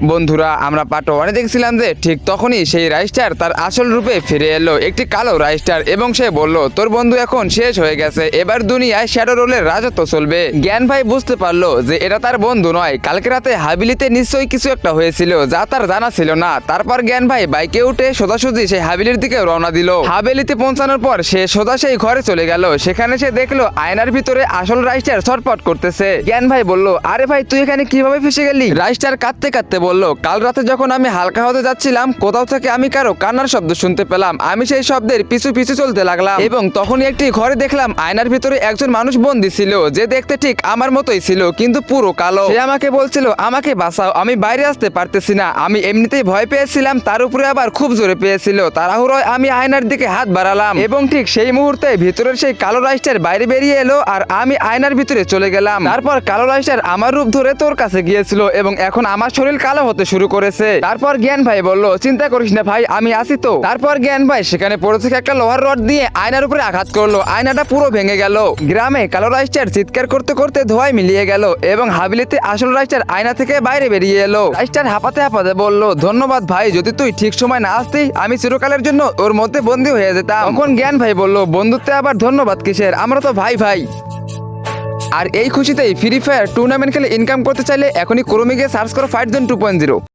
বন্ধুরা আমরা পার্ট 1 দেখছিলাম যে ঠিক তখনই সেই রাইস্টার তার আসল রূপে ফিরে এলো, একটি কালো রাইস্টার, এবং সে বলল তোর বন্ধু এখন শেষ হয়ে গেছে, এবার দুনিয়ায় শ্যাডো রোলের রাজত্ব চলবে। জ্ঞান ভাই বুঝতে পারলো যে এটা তার বন্ধু নয়, কালকে রাতে হাবিলিতে নিশ্চয়ই কিছু একটা হয়েছিল যা তার জানা ছিল না। তারপর জ্ঞান ভাই বাইকে উঠে সোজাসুজি সেই হাবিলির দিকে রওনা দিল। হাবিলিতে পৌঁছানোর পর সে সোজা সেই ঘরে চলে গেল। সেখানে সে দেখলো আয়নার ভিতরে আসল রাইস্টার ছটফট করতেছে। জ্ঞান ভাই বলল আরে ভাই তুই এখানে কিভাবে ফেসে গেলি? রাইস্টার কাঁদতে কাঁদতে বলল কাল রাতে যখন আমি হালকা হতে যাচ্ছিলাম কোথাও থেকে আমি কারো কান্নার শব্দ শুনতে পেলাম। আমি সেই শব্দের পিছু পিছু চলতে লাগলাম এবং তখনই একটি ঘরে দেখলাম আয়নার ভিতরে একজন মানুষ বন্দী ছিল, যে দেখতে ঠিক আমার মতোই ছিল কিন্তু পুরো কালো। সে আমাকে বলছিল আমাকে বাঁচাও, আমি বাইরে আসতে পারতেছি না। আমি এমনিতেই ভয় পেয়েছিলাম, তার উপরে আবার খুব জোরে পেয়েছিল। তাড়াহুড়োয় আমি আয়নার দিকে হাত বাড়ালাম এবং ঠিক সেই মুহূর্তে ভিতরের সেই কালো রাইস্টার বাইরে বেরিয়ে এলো আর আমি আয়নার ভিতরে চলে গেলাম। তারপর কালো রাইস্টার আমার রূপ ধরে তোর কাছে গিয়েছিল এবং এখন আমার শরীর কালো হতে শুরু করেছে। তারপর জ্ঞান ভাই বলল চিন্তা করিস না ভাই, আমি আছি তো। তারপর জ্ঞান ভাই সেখানে পড়ে থেকে একটা লোহার রড দিয়ে আয়নার উপরে আঘাত করলো, আয়নাটা পুরো ভেঙে গেল। গ্রামে কালো রাইস্টার চিৎকার করতে করতে ধোঁয়ায় মিলিয়ে গেল এবং হাবিলিতে আসল রাইস্টার আয়না থেকে বাইরে বেরিয়ে এলো। রাইস্টার হাঁপাতে হাঁপাতে বলল ধন্যবাদ ভাই, যদি তুই ঠিক সময় না আসতি আমি চিরকালের জন্য ওর মধ্যে বন্দী হয়ে যেতাম। তখন জ্ঞান ভাই বলল বন্ধুত্বে আবার ধন্যবাদ কিসের, আমরা তো ভাই ভাই। আর এই খুশিতেই ফ্রি ফায়ার টুর্নামেন্ট খেলে ইনকাম করতে চাইলে এখনই ক্রোমে গিয়ে সার্চ করো ফাইট জোন 2.0।